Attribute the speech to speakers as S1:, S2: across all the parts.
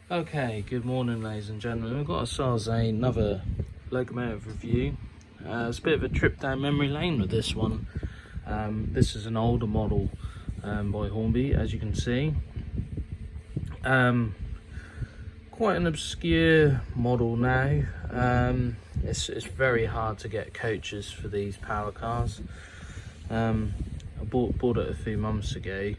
S1: Okay, good morning ladies and gentlemen. We've got ourselves another locomotive review. It's a bit of a trip down memory lane with this one. This is an older model by Hornby, as you can see. Quite an obscure model now. It's very hard to get coaches for these power cars. I bought it a few months ago.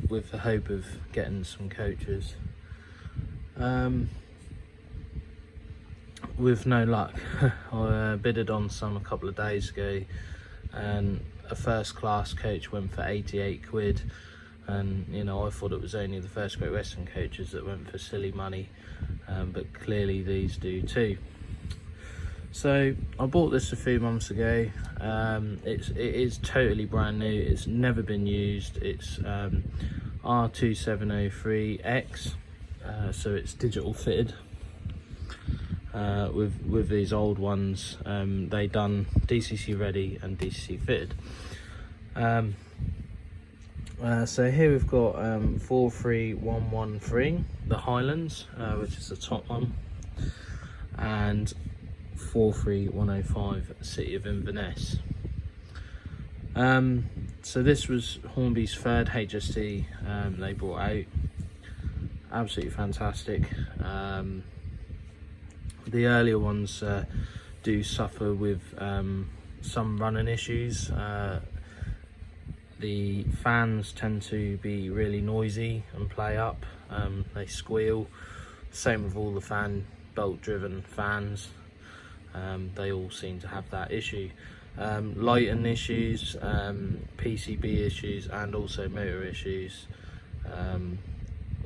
S1: With the hope of getting some coaches, with no luck. I bidded on some a couple of days ago and a first class coach went for 88 quid, and you know, I thought it was only the First Great Western coaches that went for silly money, but clearly these do too. So I bought this a few months ago. It is totally brand new. It's never been used. It's R2703X, so it's digital fitted. With these old ones, they done DCC ready and DCC fitted. So here we've got 43113, the Highlands, which is the top one, and 43105, City of Inverness. So this was Hornby's third HST they brought out. Absolutely fantastic. The earlier ones do suffer with some running issues. The fans tend to be really noisy and play up. They squeal. Same with all the belt driven fans. They all seem to have that issue. Lighting issues, PCB issues, and also motor issues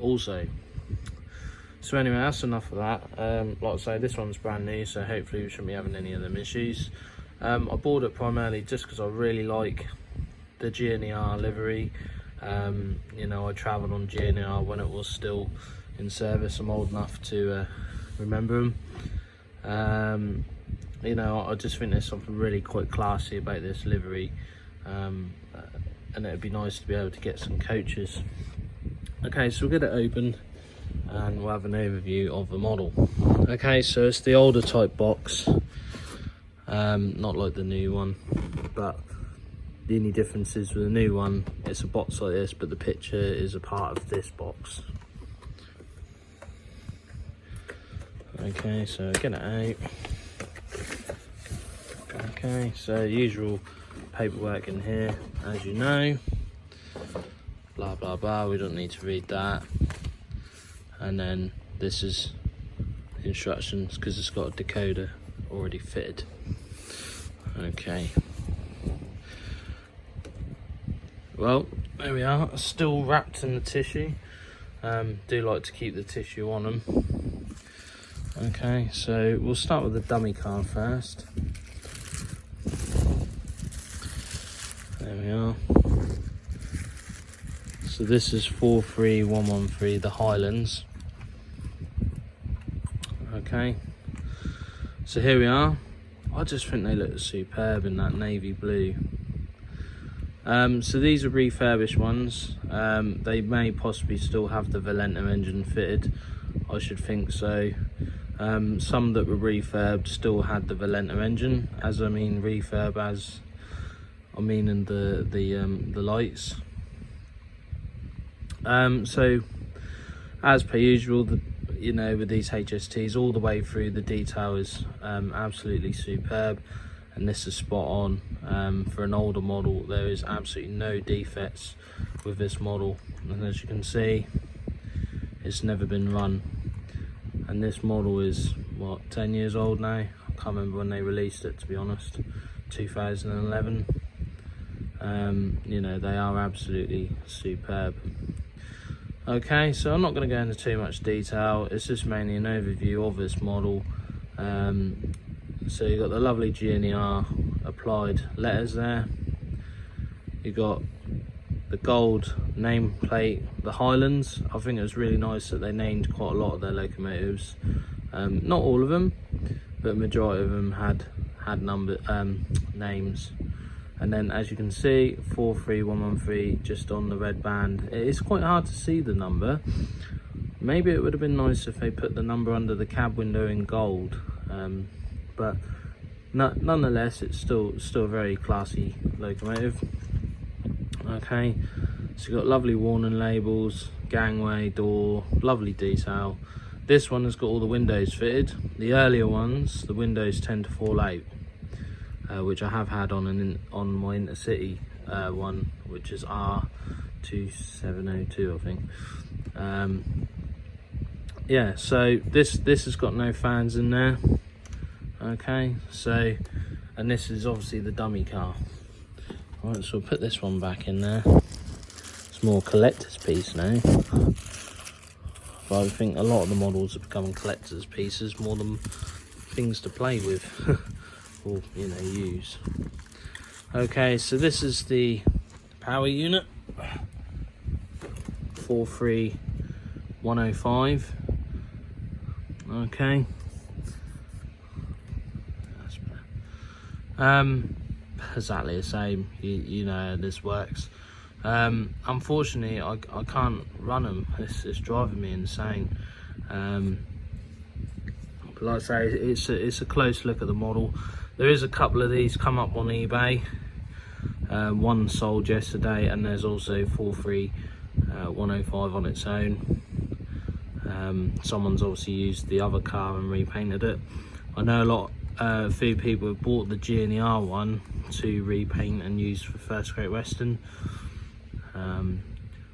S1: also. So anyway, that's enough of that. Like I say, this one's brand new, so hopefully we shouldn't be having any of them issues. I bought it primarily just because I really like the GNER livery. You know, I travelled on GNER when it was still in service. I'm old enough to remember them. You know, I just think there's something really quite classy about this livery, and it'd be nice to be able to get some coaches. Okay, so we'll get it open and we'll have an overview of the model. Okay, so it's the older type box, not like the new one, but the only difference is with the new one, it's a box like this, but the picture is a part of this box. Okay, so get it out. Okay, so usual paperwork in here, as you know. Blah blah blah, we don't need to read that. And then this is instructions, because it's got a decoder already fitted. Okay. Well, there we are, still wrapped in the tissue. Do like to keep the tissue on them. Okay, so we'll start with the dummy car first. There we are. So this is 43113, the Highlands. Okay, so here we are. I just think they look superb in that navy blue. So these are refurbished ones. They may possibly still have the Valenta engine fitted. I should think so. Some that were refurbed still had the Valenta engine, as I mean refurb, as I mean in the lights. So as per usual, you know, with these HSTs, all the way through the detail is absolutely superb, and this is spot on. For an older model, there is absolutely no defects with this model, and as you can see, it's never been run. And this model is, what, 10 years old now? I can't remember when they released it, to be honest. 2011. You know, they are absolutely superb. Okay, so I'm not going to go into too much detail. It's just mainly an overview of this model. So you've got the lovely GNER applied letters there. You've got the gold nameplate, the Highlands. I think it was really nice that they named quite a lot of their locomotives. Not all of them, but majority of them had number names. And then as you can see, 43113 just on the red band. It's quite hard to see the number. Maybe it would have been nice if they put the number under the cab window in gold, but nonetheless, it's still a very classy locomotive. Okay, so you've got lovely warning labels, gangway, door, lovely detail. This one has got all the windows fitted. The earlier ones, the windows tend to fall out, which I have had on my Intercity one, which is R2702, I think. Yeah, so this has got no fans in there. Okay, so, and this is obviously the dummy car. All right, so we'll put this one back in there. It's more collector's piece now. But I think a lot of the models are becoming collector's pieces more than things to play with or, you know, use. Okay, so this is the power unit, 43105. Okay. Exactly the same. You know how this works. Unfortunately, I can't run them. It's driving me insane. But like I say, it's a close look at the model. There is a couple of these come up on eBay. One sold yesterday, and there's also 43105 on its own. Someone's obviously used the other car and repainted it. I know a few people have bought the GNER one to repaint and use for First Great Western.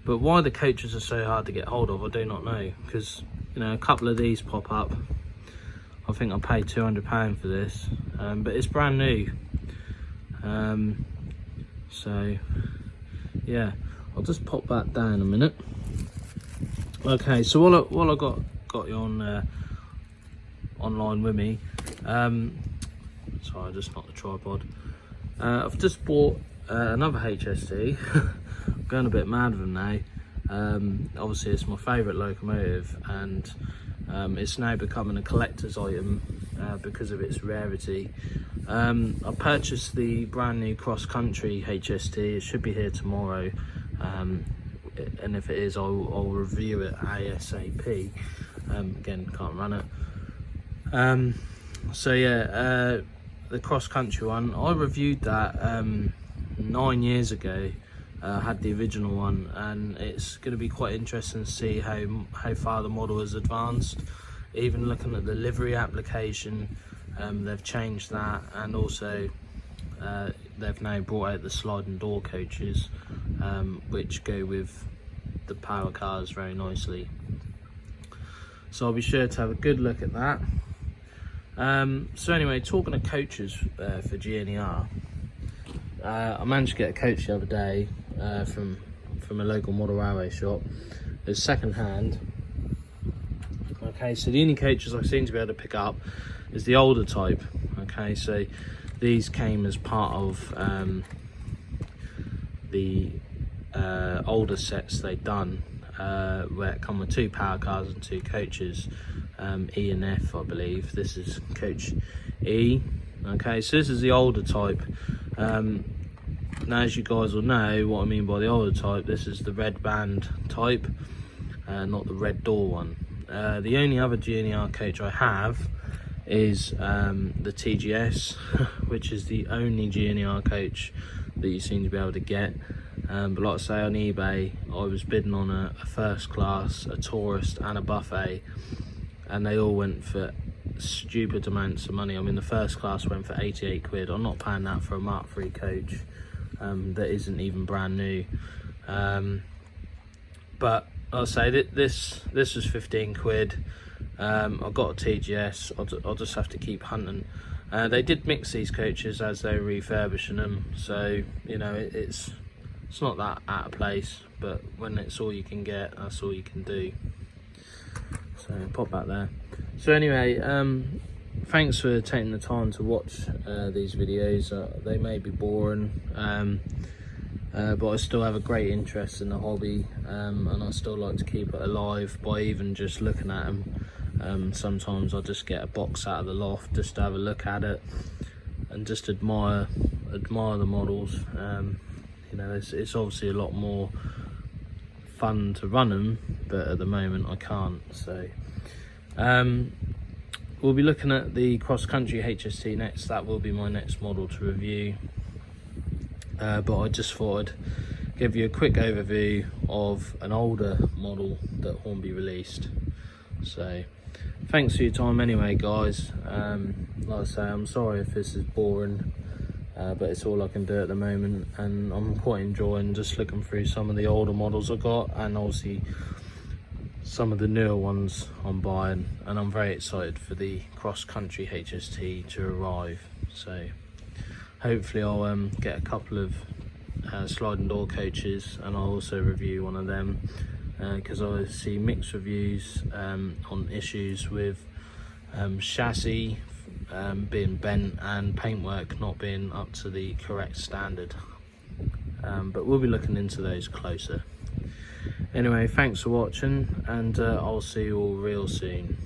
S1: But why the coaches are so hard to get hold of, I do not know, because you know, a couple of these pop up. I think I paid £200 for this, but it's brand new. So yeah, I'll just pop that down a minute. Okay, so while I got you on online with me, sorry, I just knocked the tripod. I've just bought another HST. I'm going a bit mad with them now. Obviously it's my favourite locomotive, and it's now becoming a collector's item because of its rarity. I purchased the brand new cross country HST. It should be here tomorrow, and if it is, I'll review it ASAP. Again, can't run it. So yeah, the cross country one, I reviewed that 9 years ago. Had the original one, and it's going to be quite interesting to see how far the model has advanced. Even looking at the livery application, they've changed that, and also they've now brought out the sliding door coaches, which go with the power cars very nicely. So I'll be sure to have a good look at that. So anyway, talking of coaches for GNER, I managed to get a coach the other day from a local model railway shop. It's second hand. Okay, so the only coaches I seem to be able to pick up is the older type. Okay, so these came as part of the older sets they'd done, where it come with 2 power cars and 2 coaches, E and F, I believe. This is coach E. Okay, so this is the older type. Now, as you guys will know what I mean by the older type, this is the red band type, not the red door one. The only other GNER coach I have is the TGS, which is the only GNER coach that you seem to be able to get. But like I say, on eBay, I was bidding on a first class, a tourist and a buffet, and they all went for stupid amounts of money. I mean, the first class went for 88 quid. I'm not paying that for a Mark III coach that isn't even brand new. But I'll say that this was 15 quid. I've got a TGS. I'll just have to keep hunting. They did mix these coaches as they were refurbishing them, so you know it's not that out of place, but when it's all you can get, that's all you can do. So pop that there. So anyway, thanks for taking the time to watch these videos. They may be boring, but I still have a great interest in the hobby, and I still like to keep it alive by even just looking at them. Sometimes I just get a box out of the loft just to have a look at it and just admire admire the models. You know, it's obviously a lot more fun to run them, but at the moment I can't. So we'll be looking at the cross country HST next. That will be my next model to review, but I just thought I'd give you a quick overview of an older model that Hornby released. So thanks for your time anyway, guys. Like I say, I'm sorry if this is boring, but it's all I can do at the moment, and I'm quite enjoying just looking through some of the older models I got, and obviously some of the newer ones I'm buying, and I'm very excited for the cross country HST to arrive. So hopefully I'll get a couple of sliding door coaches, and I'll also review one of them, because I see mixed reviews on issues with chassis being bent and paintwork not being up to the correct standard, but we'll be looking into those closer. Anyway, thanks for watching, and I'll see you all real soon.